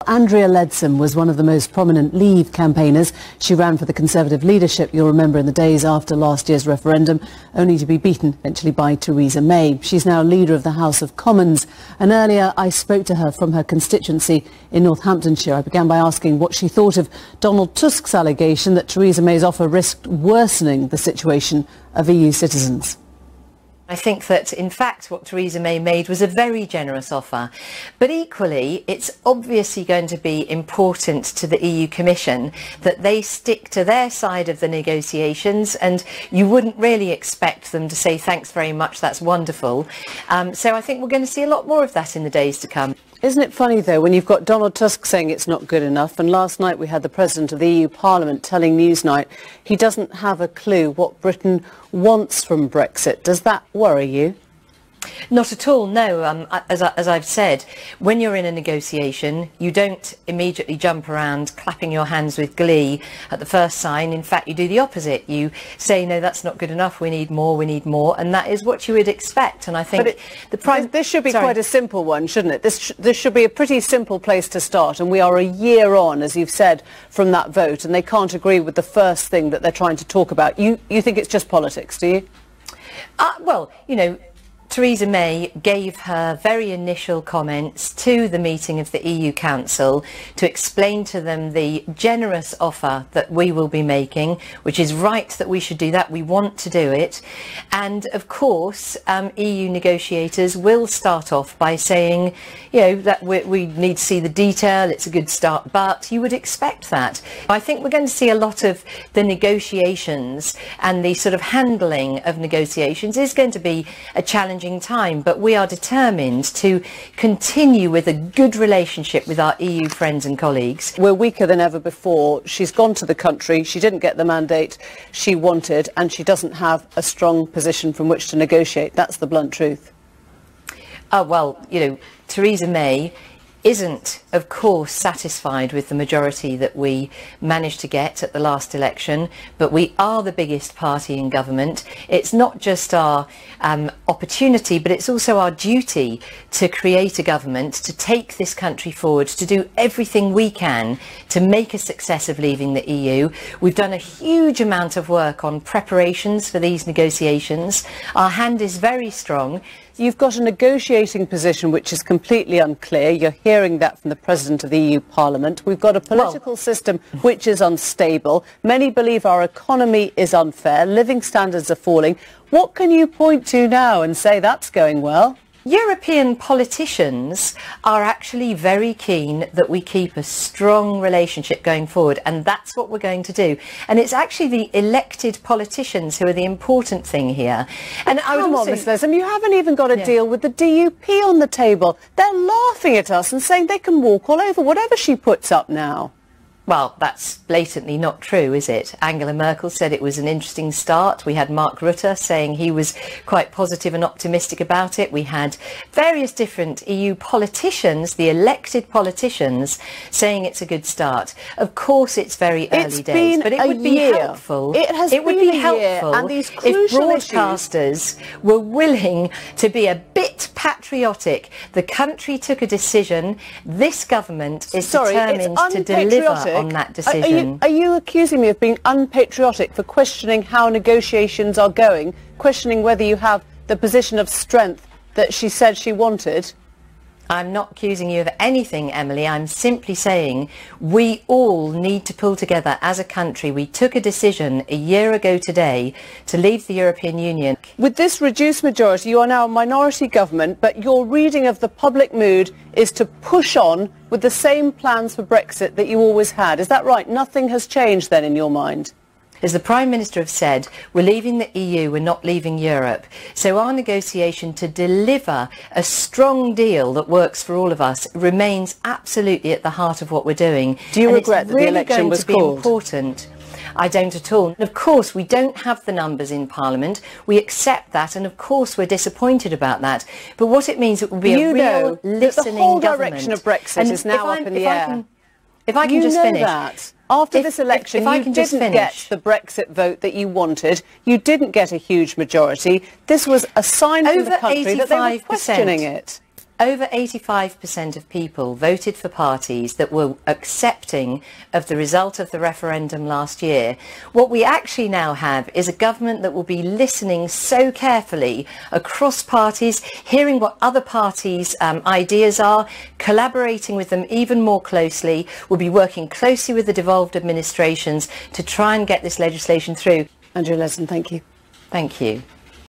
Andrea Leadsom was one of the most prominent Leave campaigners. She ran for the Conservative leadership, you'll remember, in the days after last year's referendum, only to be beaten eventually by Theresa May. She's now leader of the House of Commons. And earlier I spoke to her from her constituency in Northamptonshire. I began by asking what she thought of Donald Tusk's allegation that Theresa May's offer risked worsening the situation of EU citizens. I think that, in fact, what Theresa May made was a very generous offer. But equally, it's obviously going to be important to the EU Commission that they stick to their side of the negotiations, and you wouldn't really expect them to say, thanks very much, that's wonderful. So I think we're going to see a lot more of that in the days to come. Isn't it funny, though, when you've got Donald Tusk saying it's not good enough, and last night we had the President of the EU Parliament telling Newsnight he doesn't have a clue what Britain wants from Brexit. Does that worry you? Not at all, no. As I've said, when you're in a negotiation, you don't immediately jump around clapping your hands with glee at the first sign. In fact, you do the opposite. You say, no, that's not good enough, we need more, and that is what you would expect. And I think this should be quite a simple one, shouldn't it? This should be a pretty simple place to start, and we are a year on, as you've said, from that vote, and they can't agree with the first thing that they're trying to talk about. You think it's just politics, do you? Well, you know, Theresa May gave her very initial comments to the meeting of the EU Council to explain to them the generous offer that we will be making, which is right that we should do that. We want to do it. And of course, EU negotiators will start off by saying, you know, that we need to see the detail. It's a good start, but you would expect that. I think we're going to see a lot of the negotiations, and the sort of handling of negotiations is going to be a challenging time, but we are determined to continue with a good relationship with our EU friends and colleagues. We're weaker than ever before. She's gone to the country, she didn't get the mandate she wanted, and she doesn't have a strong position from which to negotiate. That's the blunt truth. Well, you know, Theresa May isn't, of course, satisfied with the majority that we managed to get at the last election, but we are the biggest party in government. It's not just our opportunity, but it's also our duty to create a government, to take this country forward, to do everything we can to make a success of leaving the EU. We've done a huge amount of work on preparations for these negotiations. Our hand is very strong. You've got a negotiating position which is completely unclear. You're hearing that from the President of the EU Parliament. We've got a political system which is unstable. Many believe our economy is unfair. Living standards are falling. What can you point to now and say that's going well? European politicians are actually very keen that we keep a strong relationship going forward, and that's what we're going to do. And it's actually the elected politicians who are the important thing here. And I would also... Ms. Leadsom, you haven't even got a deal with the DUP on the table. They're laughing at us and saying they can walk all over whatever she puts up now. Well, that's blatantly not true, is it? Angela Merkel said it was an interesting start. We had Mark Rutte saying he was quite positive and optimistic about it. We had various different EU politicians, the elected politicians, saying it's a good start. Of course, it's very early days, but it would be helpful. It would be helpful and these if broadcasters were willing to be a bit patriotic. The country took a decision. This government is determined to deliver on that decision. Are you accusing me of being unpatriotic for questioning how negotiations are going, questioning whether you have the position of strength that she said she wanted? I'm not accusing you of anything, Emily. I'm simply saying we all need to pull together as a country. We took a decision a year ago today to leave the European Union. With this reduced majority, you are now a minority government, but your reading of the public mood is to push on with the same plans for Brexit that you always had. Is that right? Nothing has changed then in your mind? As the Prime Minister have said, we're leaving the EU, we're not leaving Europe. So our negotiation to deliver a strong deal that works for all of us remains absolutely at the heart of what we're doing. Do you regret that the election was called? Important. I don't at all. And of course, we don't have the numbers in Parliament. We accept that, and of course, we're disappointed about that. But what it means, it will be a real listening government. The whole direction of Brexit is now up in the air. If I can just finish. That. After this election, you didn't get the Brexit vote that you wanted. You didn't get a huge majority. This was a sign from the country that they were questioning it. over 85% of people voted for parties that were accepting of the result of the referendum last year. What we actually now have is a government that will be listening so carefully across parties, hearing what other parties' ideas are, collaborating with them even more closely. We'll be working closely with the devolved administrations to try and get this legislation through. Andrea Leadsom, thank you. Thank you.